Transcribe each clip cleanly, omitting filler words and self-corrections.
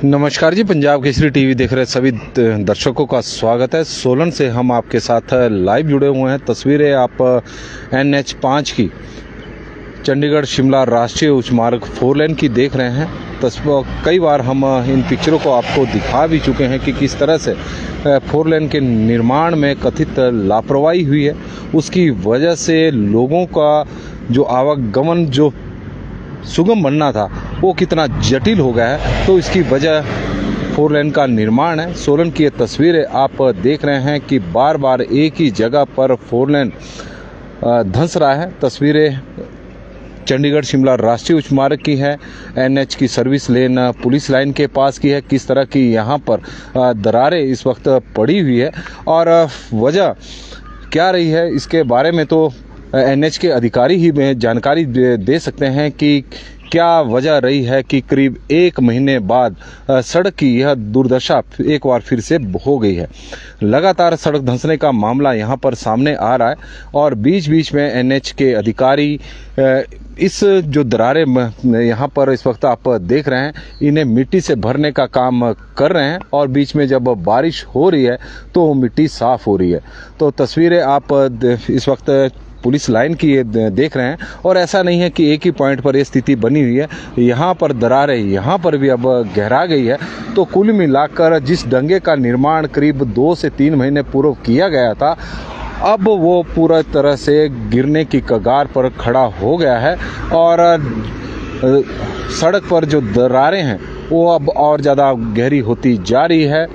नमस्कार जी, पंजाब केसरी टीवी देख रहे सभी दर्शकों का स्वागत है। सोलन से हम आपके साथ लाइव जुड़े हुए हैं। तस्वीरें आप NH 5 की चंडीगढ़ शिमला राष्ट्रीय उच्च मार्ग 4 लेन की देख रहे हैं। कई बार हम इन पिक्चरों को आपको दिखा भी चुके हैं कि किस तरह से 4 लेन के निर्माण में कथित लापरवाही हुई है। उसकी वजह से लोगों का जो आवागमन जो सुगम बनना था वो कितना जटिल हो गया है। तो इसकी वजह 4 लेन का निर्माण है। सोलन की ये तस्वीरें आप देख रहे हैं कि बार बार एक ही जगह पर 4 लेन धंस रहा है। तस्वीरें चंडीगढ़ शिमला राष्ट्रीय उच्च मार्ग की है। NH की सर्विस लेन पुलिस लाइन के पास की है। किस तरह की यहाँ पर दरारें इस वक्त पड़ी हुई है और वजह क्या रही है, इसके बारे में तो NH के अधिकारी ही में जानकारी दे सकते हैं कि क्या वजह रही है कि करीब 1 महीने बाद सड़क की यह दुर्दशा एक बार फिर से हो गई है। लगातार सड़क धंसने का मामला यहां पर सामने आ रहा है और बीच बीच में NH के अधिकारी इस जो दरारें यहाँ पर इस वक्त आप देख रहे हैं, इन्हें मिट्टी से भरने का काम कर रहे हैं और बीच में जब बारिश हो रही है तो वो मिट्टी साफ हो रही है। तो तस्वीरें आप इस वक्त पुलिस लाइन की ये देख रहे हैं और ऐसा नहीं है कि एक ही पॉइंट पर ये स्थिति बनी हुई है। यहाँ पर दरारें यहाँ पर भी अब गहरा गई है। तो कुल मिलाकर जिस डंगे का निर्माण करीब 2 से 3 महीने पूर्व किया गया था, अब वो पूरा तरह से गिरने की कगार पर खड़ा हो गया है और सड़क पर जो दरारें हैं वो अब और ज़्यादा गहरी होती जा रही है।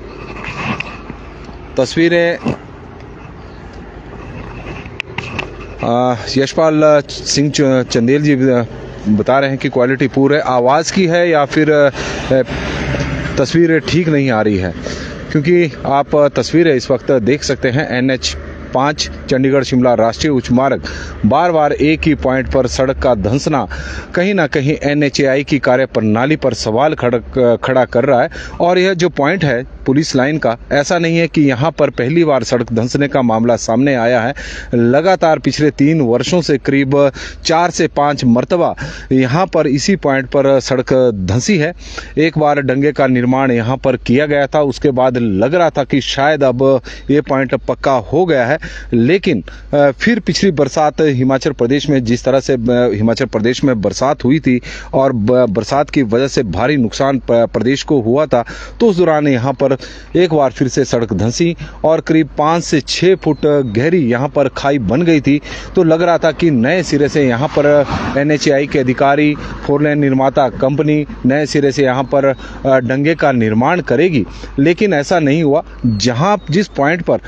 तस्वीरें यशपाल सिंह चंदेल जी बता रहे हैं कि क्वालिटी पूर है। आवाज़ की है या फिर तस्वीरें ठीक नहीं आ रही है, क्योंकि आप तस्वीरें इस वक्त देख सकते हैं। NH 5 चंडीगढ़ शिमला राष्ट्रीय उच्च मार्ग बार बार एक ही पॉइंट पर सड़क का धंसना कहीं ना कहीं NHAI की कार्य प्रणाली पर सवाल खड़ा कर रहा है। और यह जो पॉइंट है पुलिस लाइन का, ऐसा नहीं है कि यहाँ पर पहली बार सड़क धंसने का मामला सामने आया है। लगातार पिछले 3 वर्षों से करीब 4 से 5 मरतबा यहाँ पर इसी पॉइंट पर सड़क धंसी है। एक बार डंगे का निर्माण यहाँ पर किया गया था, उसके बाद लग रहा था कि शायद अब ये पॉइंट पक्का हो गया है, लेकिन फिर पिछली बरसात हिमाचल प्रदेश में जिस तरह से हिमाचल प्रदेश में बरसात हुई थी और बरसात की वजह से भारी नुकसान प्रदेश को हुआ था, तो उस दौरान यहाँ पर एक बार फिर से सड़क धंसी और करीब 5 से 6 फुट गहरी यहाँ पर खाई बन गई थी। तो लग रहा था कि नए सिरे से यहाँ पर NHAI के अधिकारी, 4 लेन निर्माता कंपनी नए सिरे से यहाँ पर डंगे का निर्माण करेगी, लेकिन ऐसा नहीं हुआ। जहाँ जिस पॉइंट पर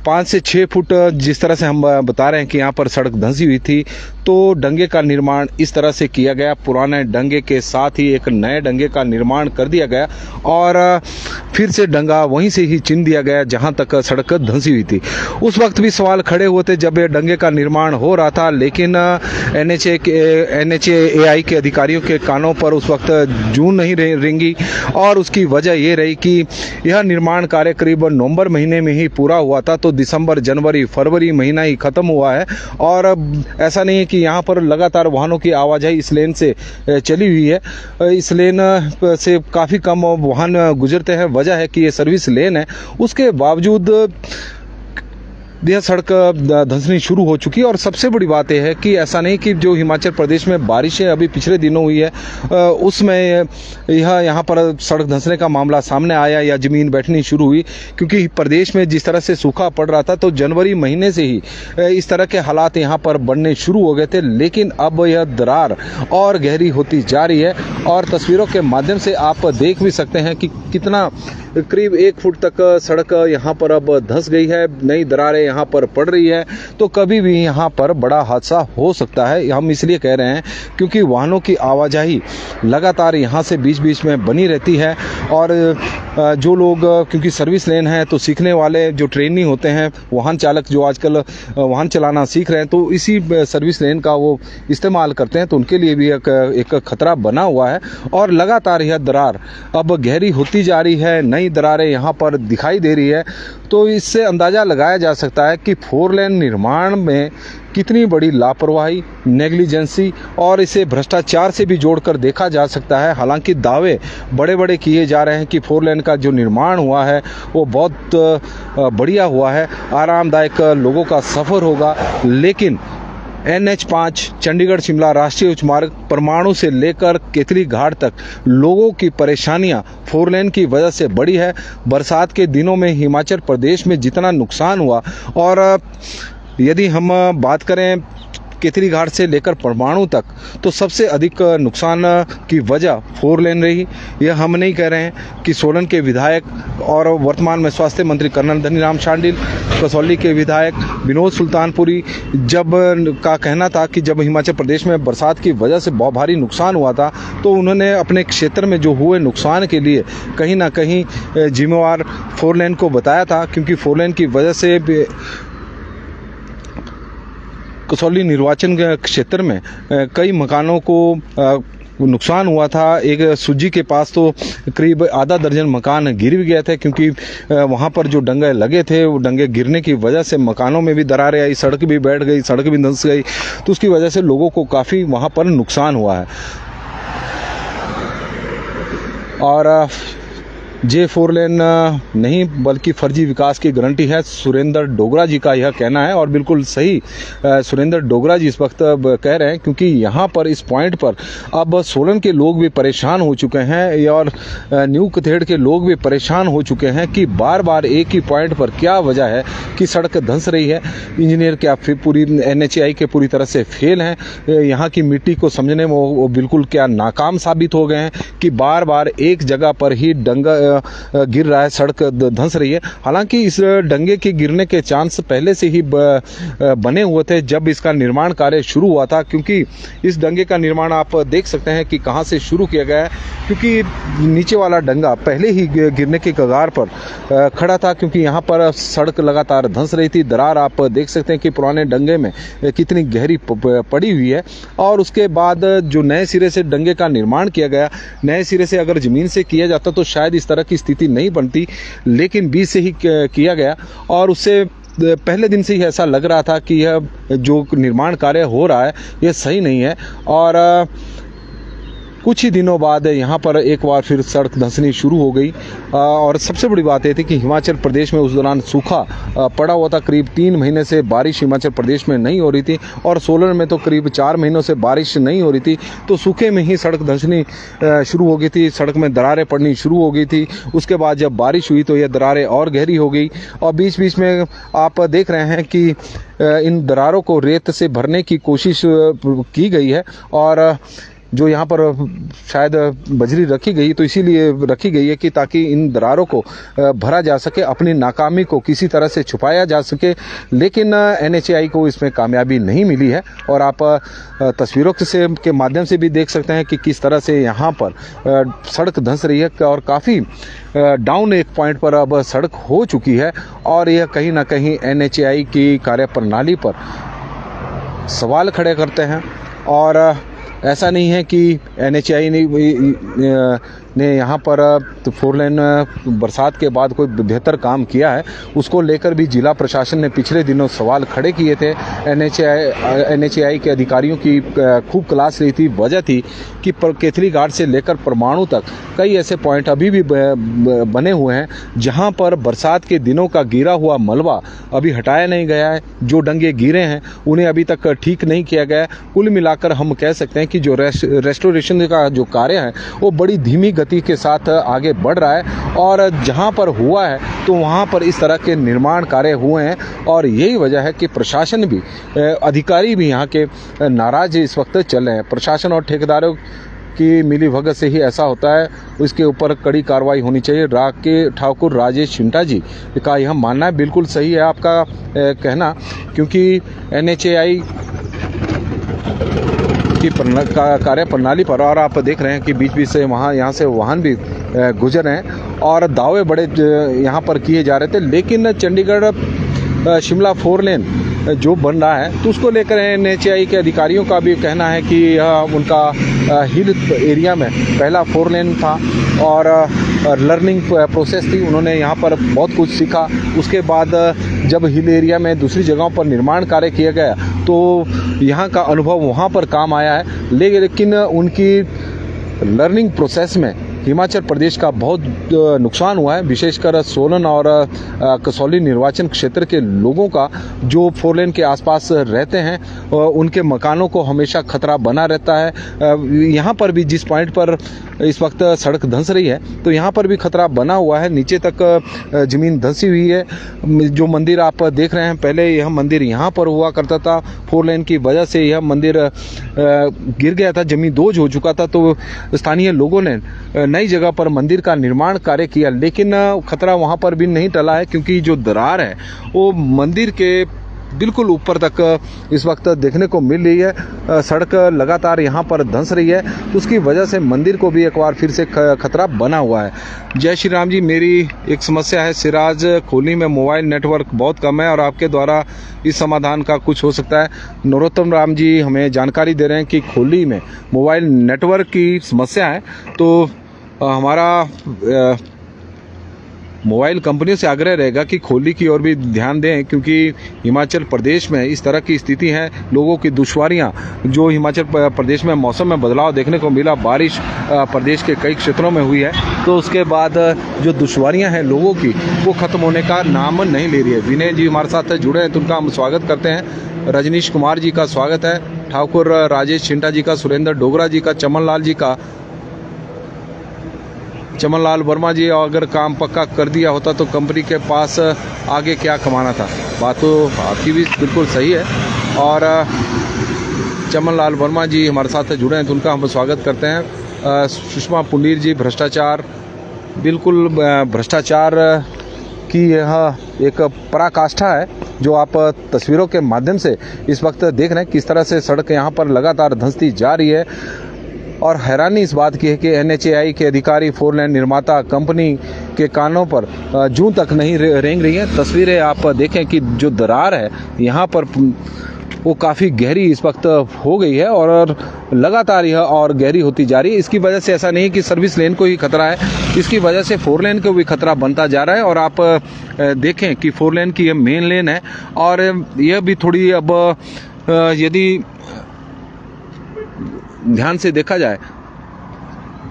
5 से 6 फुट जिस तरह से हम बता रहे हैं कि यहाँ पर सड़क धंसी हुई थी, तो डंगे का निर्माण इस तरह से किया गया। पुराने डंगे के साथ ही एक नए डंगे का निर्माण कर दिया गया और फिर से डंगा वहीं से ही चिन दिया गया जहां तक सड़क धंसी हुई थी। उस वक्त भी सवाल खड़े हुए थे जब ये डंगे का निर्माण हो रहा था, लेकिन NHAI के अधिकारियों के कानों पर उस वक्त जून नहीं रेंगी और उसकी वजह ये रही कि यह निर्माण कार्य करीब नवंबर महीने में ही पूरा हुआ था। तो दिसंबर, जनवरी, फरवरी महीना ही खत्म हुआ है और ऐसा नहीं है कि यहाँ पर लगातार वाहनों की आवाजाही इस लेन से चली हुई है। इस लेन से काफ़ी कम वाहन गुजरते हैं। वजह है कि ये सर्विस लेन है, उसके बावजूद यह सड़क धंसनी शुरू हो चुकी है। और सबसे बड़ी बात यह है कि ऐसा नहीं कि जो हिमाचल प्रदेश में बारिशें अभी पिछले दिनों हुई है उसमें यह यहाँ पर सड़क धंसने का मामला सामने आया या ज़मीन बैठनी शुरू हुई, क्योंकि प्रदेश में जिस तरह से सूखा पड़ रहा था तो जनवरी महीने से ही इस तरह के हालात यहाँ पर बनने शुरू हो गए थे। लेकिन अब यह दरार और गहरी होती जा रही है और तस्वीरों के माध्यम से आप देख भी सकते हैं कि कितना करीब 1 फुट तक सड़क यहाँ पर अब धंस गई है। नई दरारें यहाँ पर पड़ रही है, तो कभी भी यहाँ पर बड़ा हादसा हो सकता है। हम इसलिए कह रहे हैं क्योंकि वाहनों की आवाजाही लगातार यहाँ से बीच बीच में बनी रहती है और जो लोग, क्योंकि सर्विस लेन है तो सीखने वाले जो ट्रेनी होते हैं, वाहन चालक जो आजकल वाहन चलाना सीख रहे हैं, तो इसी सर्विस लेन का वो इस्तेमाल करते हैं, तो उनके लिए भी एक खतरा बना हुआ है। और लगातार यह दरार अब गहरी होती जा रही है। नई नई दरारें यहाँ पर दिखाई दे रही है, तो इससे अंदाज़ा लगाया जा सकता है कि 4 लेन निर्माण में कितनी बड़ी लापरवाही, नेग्लिजेंसी और इसे भ्रष्टाचार से भी जोड़कर देखा जा सकता है। हालांकि दावे बड़े बड़े किए जा रहे हैं कि 4 लेन का जो निर्माण हुआ है वो बहुत बढ़िया हुआ है, आरामदायक लोगों का सफ़र होगा, लेकिन NH5 चंडीगढ़ शिमला राष्ट्रीय उच्च मार्ग परमाणु से लेकर केतली घाट तक लोगों की परेशानियां 4 लेन की वजह से बढ़ी है। बरसात के दिनों में हिमाचल प्रदेश में जितना नुकसान हुआ, और यदि हम बात करें केतली घाट से लेकर परमाणु तक, तो सबसे अधिक नुकसान की वजह 4 लेन रही। यह हम नहीं कह रहे हैं कि सोलन के विधायक और वर्तमान में स्वास्थ्य मंत्री कर्नल धनीराम शांडिल, कसौली के विधायक विनोद सुल्तानपुरी जब का कहना था कि जब हिमाचल प्रदेश में बरसात की वजह से बहुत भारी नुकसान हुआ था, तो उन्होंने अपने क्षेत्र में जो हुए नुकसान के लिए कहीं ना कहीं जिम्मेवार 4 लेन को बताया था, क्योंकि 4 लेन की वजह से कसौली निर्वाचन क्षेत्र में कई मकानों को नुकसान हुआ था। एक सुज्जी के पास तो करीब आधा दर्जन मकान गिर भी गए थे, क्योंकि वहां पर जो डंगे लगे थे, वो डंगे गिरने की वजह से मकानों में भी दरारें आई, सड़क भी बैठ गई, सड़क भी धंस गई, तो उसकी वजह से लोगों को काफ़ी वहां पर नुकसान हुआ है। और J4 लेन नहीं बल्कि फर्जी विकास की गारंटी है, सुरेंद्र डोगरा जी का यह कहना है, और बिल्कुल सही सुरेंद्र डोगरा जी इस वक्त कह रहे हैं, क्योंकि यहाँ पर इस पॉइंट पर अब सोलन के लोग भी परेशान हो चुके हैं और न्यू कथेड़ के लोग भी परेशान हो चुके हैं कि बार बार एक ही पॉइंट पर क्या वजह है कि सड़क धंस रही है। इंजीनियर क्या पूरी NHAI के पूरी तरह से फेल हैं, यहाँ की मिट्टी को समझने में वो बिल्कुल क्या नाकाम साबित हो गए हैं कि बार बार एक जगह पर ही डंगा गिर रहा है, सड़क धंस रही है। हालांकि इस डंगे के गिरने के चांस पहले से ही बने हुए थे जब इसका निर्माण कार्य शुरू हुआ था, क्योंकि इस डंगे का निर्माण आप देख सकते हैं कि कहां से शुरू किया गया है, क्योंकि नीचे वाला डंगा पहले ही गिरने के कगार पर खड़ा था, क्योंकि यहां पर सड़क लगातार धंस रही थी। दरार आप देख सकते हैं कि पुराने डंगे में कितनी गहरी पड़ी हुई है, और उसके बाद जो नए सिरे से डंगे का निर्माण किया गया, नए सिरे से अगर जमीन से किया जाता तो शायद इस तरह की स्थिति नहीं बनती, लेकिन बीच से ही किया गया, और उससे पहले दिन से ही ऐसा लग रहा था कि यह जो निर्माण कार्य हो रहा है यह सही नहीं है। और कुछ ही दिनों बाद यहाँ पर एक बार फिर सड़क धंसनी शुरू हो गई, और सबसे बड़ी बात यह थी कि हिमाचल प्रदेश में उस दौरान सूखा पड़ा हुआ था। करीब 3 महीने से बारिश हिमाचल प्रदेश में नहीं हो रही थी, और सोलन में तो करीब 4 महीनों से बारिश नहीं हो रही थी, तो सूखे में ही सड़क धंसनी शुरू हो गई थी, सड़क में दरारें पड़नी शुरू हो गई थी। उसके बाद जब बारिश हुई तो यह दरारें और गहरी हो गई, और बीच बीच में आप देख रहे हैं कि इन दरारों को रेत से भरने की कोशिश की गई है, और जो यहाँ पर शायद बजरी रखी गई तो इसीलिए रखी गई है कि ताकि इन दरारों को भरा जा सके, अपनी नाकामी को किसी तरह से छुपाया जा सके। लेकिन NHAI को इसमें कामयाबी नहीं मिली है, और आप तस्वीरों के माध्यम से भी देख सकते हैं कि किस तरह से यहाँ पर सड़क धंस रही है, और काफ़ी डाउन एक पॉइंट पर अब सड़क हो चुकी है, और यह कहीं ना कहीं NHAI की कार्यप्रणाली पर सवाल खड़े करते हैं। और ऐसा नहीं है कि NHAI ने यहाँ पर 4 लेन बरसात के बाद कोई बेहतर काम किया है, उसको लेकर भी जिला प्रशासन ने पिछले दिनों सवाल खड़े किए थे। NHAI के अधिकारियों की खूब क्लास ली थी। वजह थी कि केतली घाट से लेकर परमाणु तक कई ऐसे पॉइंट अभी भी बने हुए हैं जहाँ पर बरसात के दिनों का गिरा हुआ मलबा अभी हटाया नहीं गया है। जो डंगे गिरे हैं उन्हें अभी तक ठीक नहीं किया गया है। कुल मिलाकर हम कह सकते हैं कि जो रेस्टोरेशन का जो कार्य है वो बड़ी धीमी गति के साथ आगे बढ़ रहा है, और जहां पर हुआ है तो वहां पर इस तरह के निर्माण कार्य हुए हैं, और यही वजह है कि प्रशासन भी, अधिकारी भी यहाँ के नाराज इस वक्त चल रहे हैं। प्रशासन और ठेकेदारों की मिलीभगत से ही ऐसा होता है, उसके ऊपर कड़ी कार्रवाई होनी चाहिए। ठाकुर राजेश चिंटा जी का यह मानना है। बिल्कुल सही है आपका कहना, क्योंकि NHAI की कार्य प्रणाली पर, और आप देख रहे हैं कि बीच बीच से यहाँ से वाहन भी गुजर रहे हैं, और दावे बड़े यहाँ पर किए जा रहे थे। लेकिन चंडीगढ़ शिमला 4 लेन जो बन रहा है, तो उसको लेकर NHAI के अधिकारियों का भी कहना है कि यह उनका हिल एरिया में पहला 4 लेन था और लर्निंग प्रोसेस थी। उन्होंने यहाँ पर बहुत कुछ सीखा। उसके बाद जब हिल एरिया में दूसरी जगहों पर निर्माण कार्य किया गया तो यहाँ का अनुभव वहाँ पर काम आया है, लेकिन उनकी लर्निंग प्रोसेस में हिमाचल प्रदेश का बहुत नुकसान हुआ है, विशेषकर सोलन और कसौली निर्वाचन क्षेत्र के लोगों का जो 4 लेन के आसपास रहते हैं उनके मकानों को हमेशा खतरा बना रहता है। यहाँ पर भी जिस पॉइंट पर इस वक्त सड़क धंस रही है तो यहाँ पर भी खतरा बना हुआ है, नीचे तक ज़मीन धंसी हुई है। जो मंदिर आप देख रहे हैं, पहले यह मंदिर यहाँ पर हुआ करता था, 4 लेन की वजह से यह मंदिर गिर गया था, ज़मीन दोज हो चुका था, तो स्थानीय लोगों ने नई जगह पर मंदिर का निर्माण कार्य किया, लेकिन खतरा वहां पर भी नहीं टला है क्योंकि जो दरार है वो मंदिर के बिल्कुल ऊपर तक इस वक्त देखने को मिल रही है। सड़क लगातार यहाँ पर धंस रही है, तो उसकी वजह से मंदिर को भी एक बार फिर से खतरा बना हुआ है। जय श्री राम जी, मेरी एक समस्या है, सिराज खोली में मोबाइल नेटवर्क बहुत कम है और आपके द्वारा इस समाधान का कुछ हो सकता है। नरोत्तम राम जी हमें जानकारी दे रहे हैं कि खोली में मोबाइल नेटवर्क की समस्या है, तो हमारा मोबाइल कंपनियों से आग्रह रहेगा कि खोली की ओर भी ध्यान दें, क्योंकि हिमाचल प्रदेश में इस तरह की स्थिति है। लोगों की दुश्वारियां जो हिमाचल प्रदेश में मौसम में बदलाव देखने को मिला, बारिश प्रदेश के कई क्षेत्रों में हुई है, तो उसके बाद जो दुश्वारियां हैं लोगों की वो खत्म होने का नाम नहीं ले रही है। विनय जी हमारे साथ जुड़े हैं तो उनका हम स्वागत करते हैं। रजनीश कुमार जी का स्वागत है, ठाकुर राजेश छिंटा जी का, सुरेंद्र डोगरा जी का, चमन लाल वर्मा जी, अगर काम पक्का कर दिया होता तो कंपनी के पास आगे क्या कमाना था। बात तो आपकी भी बिल्कुल सही है। और चमन लाल वर्मा जी हमारे साथ जुड़े हैं तो उनका हम स्वागत करते हैं। सुषमा पुंडीर जी, भ्रष्टाचार, बिल्कुल भ्रष्टाचार की यह एक पराकाष्ठा है जो आप तस्वीरों के माध्यम से इस वक्त देख रहे हैं, किस तरह से सड़क यहाँ पर लगातार धंसती जा रही है। और हैरानी इस बात की है कि NHAI के अधिकारी 4 लेन निर्माता कंपनी के कानों पर जूं तक नहीं रेंग रही हैं। तस्वीरें आप देखें कि जो दरार है यहाँ पर वो काफ़ी गहरी इस वक्त हो गई है और लगातार यह और गहरी होती जा रही है। इसकी वजह से ऐसा नहीं कि सर्विस लेन को ही खतरा है, इसकी वजह से 4 लेन को भी खतरा बनता जा रहा है। और आप देखें कि 4 लेन की यह मेन लेन है और यह भी थोड़ी अब यदि ध्यान से देखा जाए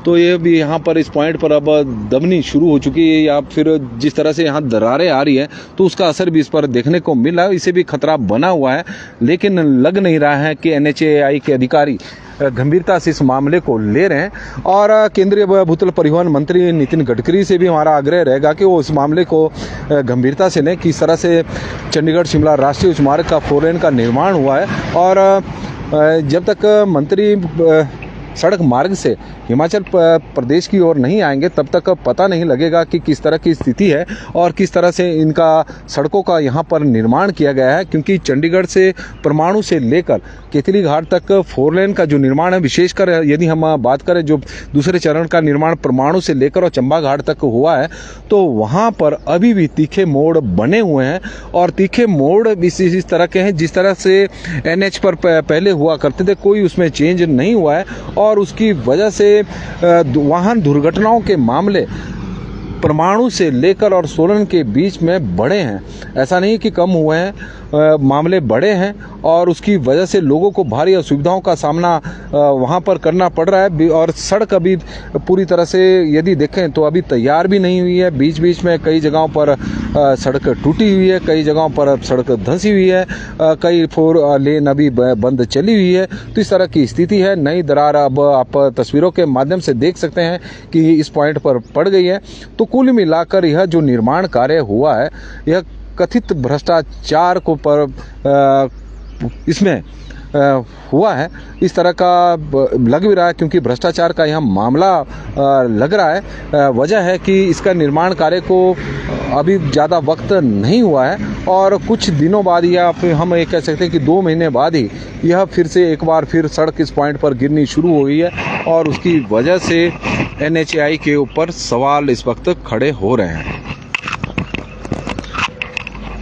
तो ये भी यहाँ पर इस पॉइंट पर अब दबनी शुरू हो चुकी है, या फिर जिस तरह से यहाँ दरारें आ रही है तो उसका असर भी इस पर देखने को मिल रहा है। इसे भी खतरा बना हुआ है, लेकिन लग नहीं रहा है कि NHAI के अधिकारी गंभीरता से इस मामले को ले रहे हैं। और केंद्रीय भूतल परिवहन मंत्री नितिन गडकरी से भी हमारा आग्रह रहेगा कि वो इस मामले को गंभीरता से लें। किस तरह से चंडीगढ़ शिमला राष्ट्रीय उच्च मार्ग का 4 लेन का निर्माण हुआ है और जब तक मंत्री सड़क मार्ग से हिमाचल प्रदेश की ओर नहीं आएंगे तब तक पता नहीं लगेगा कि किस तरह की स्थिति है और किस तरह से इनका सड़कों का यहाँ पर निर्माण किया गया है। क्योंकि चंडीगढ़ से परमाणु से लेकर केतली घाट तक 4 लेन का जो निर्माण है, विशेषकर यदि हम बात करें जो दूसरे चरण का निर्माण परमाणु से लेकर और चंबा घाट तक हुआ है, तो वहाँ पर अभी भी तीखे मोड़ बने हुए हैं और तीखे मोड़ इस तरह के हैं जिस तरह से NH पर पहले हुआ करते थे, कोई उसमें चेंज नहीं हुआ है। और उसकी वजह से वाहन दुर्घटनाओं के मामले परमाणु से लेकर और सोलन के बीच में बढ़े हैं। ऐसा नहीं कि कम हुए हैं, मामले बढ़े हैं और उसकी वजह से लोगों को भारी असुविधाओं का सामना वहां पर करना पड़ रहा है। और सड़क अभी पूरी तरह से यदि देखें तो अभी तैयार भी नहीं हुई है। बीच बीच में कई जगहों पर सड़क टूटी हुई है, कई जगहों पर सड़क धंसी हुई है, कई 4 लेन अभी बंद चली हुई है। तो इस तरह की स्थिति है। नई दरार अब आप तस्वीरों के माध्यम से देख सकते हैं कि इस पॉइंट पर पड़ गई है। तो कुल मिलाकर यह जो निर्माण कार्य हुआ है, यह कथित भ्रष्टाचार को इसमें हुआ है, इस तरह का लग भी रहा है, क्योंकि भ्रष्टाचार का यह मामला लग रहा है। वजह है कि इसका निर्माण कार्य को अभी ज़्यादा वक्त नहीं हुआ है और कुछ दिनों बाद या फिर हम ये कह सकते हैं कि 2 महीने बाद ही यह फिर से एक बार फिर सड़क इस पॉइंट पर गिरनी शुरू हो गई है और उसकी वजह से NHAI के ऊपर सवाल इस वक्त खड़े हो रहे हैं।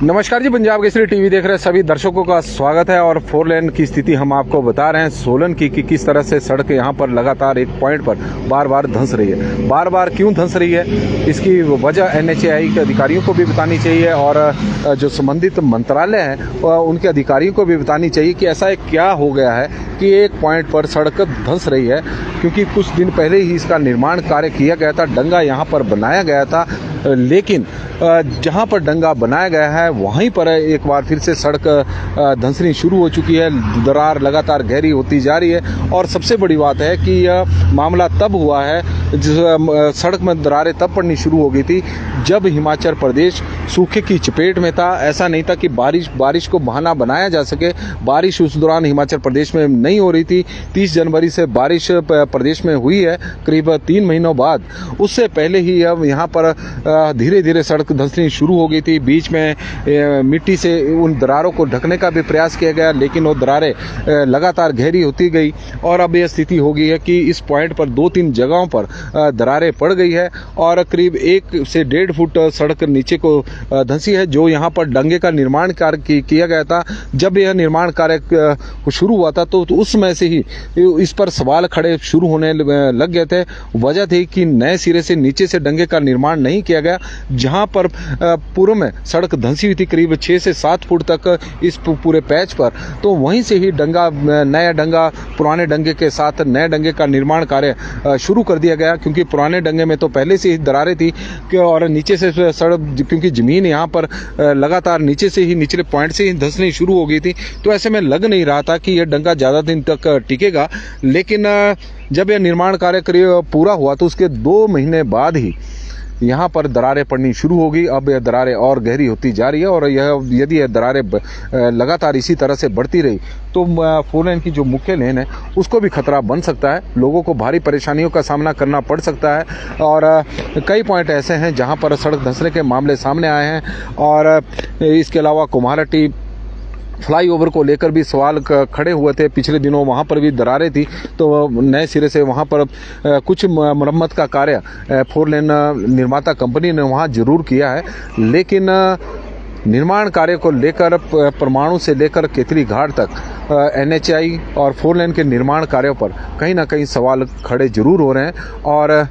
नमस्कार जी, पंजाब केसरी टीवी देख रहे सभी दर्शकों का स्वागत है। और 4 लेन की स्थिति हम आपको बता रहे हैं सोलन की कि किस तरह से सड़क यहाँ पर लगातार एक पॉइंट पर बार बार धंस रही है। बार बार क्यों धंस रही है, इसकी वजह NHAI के अधिकारियों को भी बतानी चाहिए और जो संबंधित मंत्रालय है उनके अधिकारियों को भी बतानी चाहिए कि ऐसा क्या हो गया है कि एक पॉइंट पर सड़क धंस रही है। क्योंकि कुछ दिन पहले ही इसका निर्माण कार्य किया गया था, डंगा यहाँ पर बनाया गया था, लेकिन जहाँ पर डंगा बनाया गया है वहीं पर एक बार फिर से सड़क धंसनी शुरू हो चुकी है। दरार लगातार गहरी होती जा रही है और सबसे बड़ी बात है कि यह मामला तब हुआ है, सड़क में दरारें तब पड़नी शुरू हो गई थी जब हिमाचल प्रदेश सूखे की चपेट में था। ऐसा नहीं था कि बारिश को बहाना बनाया जा सके। बारिश उस दौरान हिमाचल प्रदेश में नहीं हो रही थी। 30 जनवरी से बारिश प्रदेश में हुई है, करीब 3 महीनों बाद। उससे पहले ही अब यहाँ पर धीरे धीरे सड़क धंसनी शुरू हो गई थी। बीच में मिट्टी से उन दरारों को ढकने का भी प्रयास किया गया, लेकिन वो दरारें लगातार गहरी होती गई और अब यह स्थिति हो गई है कि इस पॉइंट पर 2-3 जगहों पर दरारें पड़ गई है और करीब 1 से 1.5 फुट सड़क नीचे को धंसी है। जो यहाँ पर डंगे का निर्माण कार्य किया गया था, जब यह निर्माण कार्य शुरू हुआ था तो उस समय से ही इस पर सवाल खड़े शुरू होने लग गए थे। वजह थी कि नए सिरे से नीचे से डंगे का निर्माण नहीं किया गया। जहां पर पूर्व में सड़क धंसी हुई थी करीब 6 से 7 फुट तक इस पूरे पैच पर, तो वहीं से ही नया डंगा पुराने डंगे के साथ नए डंगे का निर्माण कार्य शुरू कर दिया गया। क्योंकि पुराने डंगे में तो पहले से ही दरारें थी और नीचे से सड़क, क्योंकि जमीन यहाँ पर लगातार नीचे से ही निचले पॉइंट से ही धंसनी शुरू हो गई थी, तो ऐसे में लग नहीं रहा था कि यह डंगा ज़्यादा दिन तक टिकेगा। लेकिन जब यह निर्माण कार्य करीब पूरा हुआ तो उसके 2 महीने बाद ही यहाँ पर दरारें पड़नी शुरू हो गई। अब यह दरारें और गहरी होती जा रही है और यदि यह दरारें लगातार इसी तरह से बढ़ती रही तो 4 लेन की जो मुख्य लेन है उसको भी खतरा बन सकता है। लोगों को भारी परेशानियों का सामना करना पड़ सकता है और कई पॉइंट ऐसे हैं जहाँ पर सड़क धंसने के मामले सामने आए हैं। और इसके अलावा कुम्हारहट्टी फ्लाईओवर को लेकर भी सवाल खड़े हुए थे। पिछले दिनों वहां पर भी दरारें थी, तो नए सिरे से वहां पर कुछ मरम्मत का कार्य 4 लेन निर्माता कंपनी ने वहां जरूर किया है। लेकिन निर्माण कार्य को लेकर परमाणु से लेकर केतली घाट तक NHAI और 4 लेन के निर्माण कार्यों पर कहीं ना कहीं सवाल खड़े जरूर हो रहे हैं और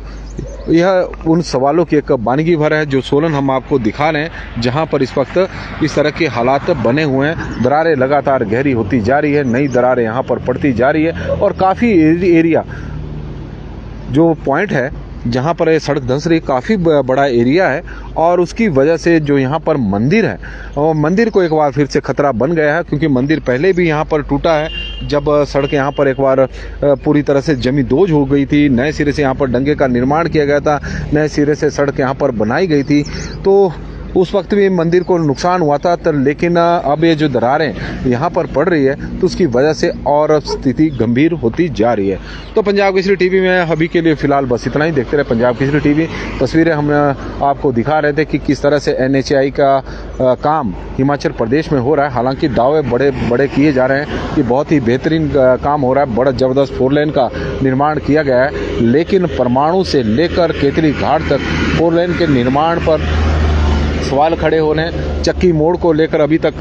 यह उन सवालों की एक वानगी भर है जो सोलन हम आपको दिखा रहे हैं, जहां पर इस वक्त इस तरह के हालात बने हुए हैं। दरारें लगातार गहरी होती जा रही है, नई दरारें यहां पर पड़ती जा रही है और काफ़ी एरिया जो पॉइंट है जहाँ पर ये सड़क धंस रही, काफ़ी बड़ा एरिया है और उसकी वजह से जो यहाँ पर मंदिर है और मंदिर को एक बार फिर से खतरा बन गया है। क्योंकि मंदिर पहले भी यहाँ पर टूटा है जब सड़क यहाँ पर एक बार पूरी तरह से जमी दोज हो गई थी। नए सिरे से यहाँ पर डंगे का निर्माण किया गया था, नए सिरे से सड़क यहाँ पर बनाई गई थी, तो उस वक्त भी मंदिर को नुकसान हुआ था। लेकिन अब ये जो दरारें यहाँ पर पड़ रही है तो उसकी वजह से और स्थिति गंभीर होती जा रही है। तो पंजाब केसरी टीवी में अभी के लिए फिलहाल बस इतना ही। देखते रहे पंजाब केसरी टीवी। तस्वीरें हम आपको दिखा रहे थे कि किस तरह से NHAI का काम हिमाचल प्रदेश में हो रहा है। हालांकि दावे बड़े बड़े किए जा रहे हैं कि बहुत ही बेहतरीन काम हो रहा है, बड़ा ज़बरदस्त 4 लेन का निर्माण किया गया है, लेकिन परमाणु से लेकर केतली घाट तक 4 लेन के निर्माण पर सवाल खड़े हो रहे हैं। चक्की मोड़ को लेकर अभी तक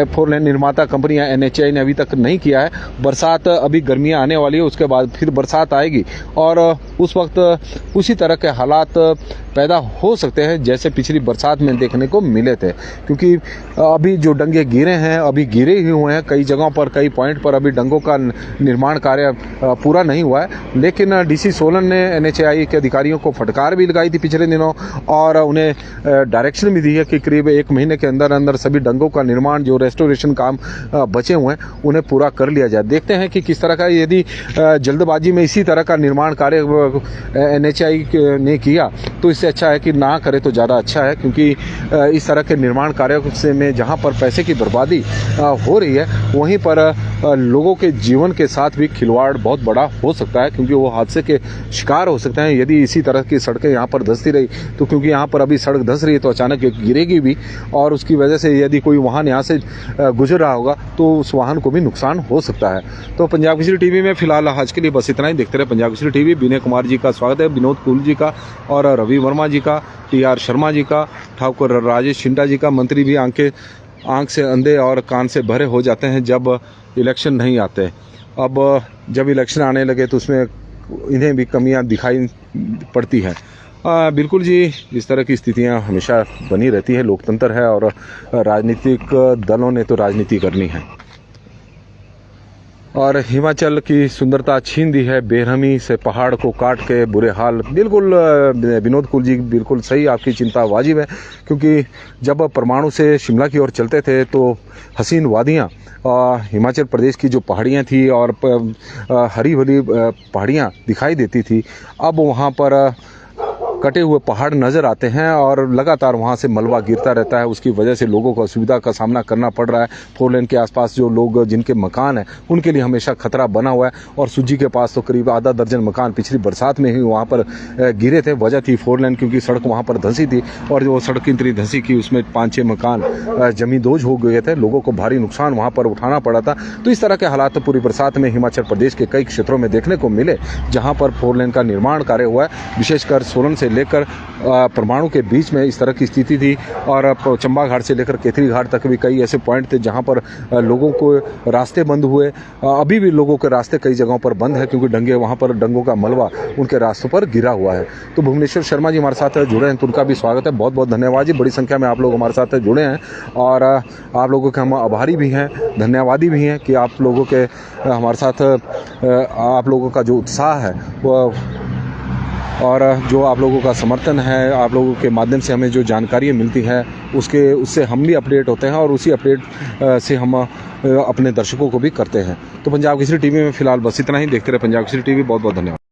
4 लेन निर्माता कंपनियां NHAI ने अभी तक नहीं किया है। बरसात, अभी गर्मियां आने वाली है, उसके बाद फिर बरसात आएगी और उस वक्त उसी तरह के हालात पैदा हो सकते हैं जैसे पिछली बरसात में देखने को मिले थे। क्योंकि अभी जो डंगे गिरे हैं अभी गिरे ही हुए हैं, कई जगहों पर कई पॉइंट पर अभी डंगों का निर्माण कार्य पूरा नहीं हुआ है। लेकिन DC सोलन ने NHAI के अधिकारियों को फटकार भी लगाई थी पिछले दिनों और उन्हें डायरेक्शन भी दी है कि करीब 1 महीने के अंदर अंदर सभी डंगों का निर्माण, जो रेस्टोरेशन काम बचे हुए हैं, उन्हें पूरा कर लिया जाए। देखते हैं कि किस तरह का, यदि जल्दबाजी में इसी तरह का निर्माण कार्य NHAI ने किया तो इससे अच्छा है कि ना करे तो ज़्यादा अच्छा है। क्योंकि इस तरह के निर्माण कार्यों से में जहाँ पर पैसे की बर्बादी हो रही है वहीं पर लोगों के जीवन के साथ भी खिलवाड़ बहुत बड़ा हो सकता है, क्योंकि वो हादसे के शिकार हो सकते हैं यदि इसी तरह की सड़कें यहाँ पर धंसती रही तो। क्योंकि यहाँ पर अभी सड़क धंस रही रही है तो अचानक गिरेगी भी, और उसकी वजह से यदि कोई वाहन यहाँ से गुजर रहा होगा तो उस वाहन को भी नुकसान हो सकता है। तो पंजाब केसरी टीवी में फिलहाल आज के लिए बस इतना ही। देखते रहे पंजाब केसरी टीवी। विनय कुमार जी का स्वागत है, विनोद कुल जी का, और रवि वर्मा जी का, TR शर्मा जी का, ठाकुर राजेश छिंटा जी का। मंत्री भी आंख से अंधे और कान से भरे हो जाते हैं जब इलेक्शन नहीं आते। अब जब इलेक्शन आने लगे तो उसमें इन्हें भी कमियां दिखाई पड़ती हैं। बिल्कुल जी, इस तरह की स्थितियां हमेशा बनी रहती है। लोकतंत्र है और राजनीतिक दलों ने तो राजनीति करनी है। और हिमाचल की सुंदरता छीन दी है बेरहमी से, पहाड़ को काट के बुरे हाल। बिल्कुल विनोद कुल जी, बिल्कुल सही, आपकी चिंता वाजिब है, क्योंकि जब परमाणु से शिमला की ओर चलते थे तो हसीन वादियाँ हिमाचल प्रदेश की जो पहाड़ियाँ थी और हरी भरी पहाड़ियाँ दिखाई देती थी, अब वहाँ पर कटे हुए पहाड़ नज़र आते हैं और लगातार वहाँ से मलबा गिरता रहता है। उसकी वजह से लोगों को असुविधा का सामना करना पड़ रहा है। 4 लेन के आसपास जो लोग जिनके मकान हैं उनके लिए हमेशा खतरा बना हुआ है। और सुज्जी के पास तो करीब आधा दर्जन मकान पिछली बरसात में ही वहाँ पर गिरे थे। वजह थी 4 लेन, क्योंकि सड़क वहाँ पर धंसी थी और जो सड़क इतनी धंसी की उसमें 5-6 मकान जमींदोज हो गए थे। लोगों को भारी नुकसान वहाँ पर उठाना पड़ा था। तो इस तरह के हालात पूरी बरसात में हिमाचल प्रदेश के कई क्षेत्रों में देखने को मिले, जहाँ पर 4 लेन का निर्माण कार्य हुआ है। विशेषकर सोलन से लेकर परमाणु के बीच में इस तरह की स्थिति थी, और चंबा घाट से लेकर केथरी घाट तक भी कई ऐसे पॉइंट थे जहां पर लोगों को रास्ते बंद हुए। अभी भी लोगों के रास्ते कई जगहों पर बंद है, क्योंकि डंगों का मलबा उनके रास्तों पर गिरा हुआ है। तो भुवनेश्वर शर्मा जी हमारे साथ जुड़े हैं, तो उनका भी स्वागत है। बहुत बहुत धन्यवाद जी, बड़ी संख्या में आप लोग हमारे साथ जुड़े हैं और आप लोगों के हम आभारी भी हैं, धन्यवादी भी हैं कि आप लोगों के हमारे साथ आप लोगों का जो उत्साह है वो और जो आप लोगों का समर्थन है, आप लोगों के माध्यम से हमें जो जानकारियाँ मिलती हैं उससे हम भी अपडेट होते हैं और उसी अपडेट से हम अपने दर्शकों को भी करते हैं। तो पंजाब केसरी टीवी में फिलहाल बस इतना ही। देखते रहे पंजाब केसरी टीवी। बहुत बहुत धन्यवाद।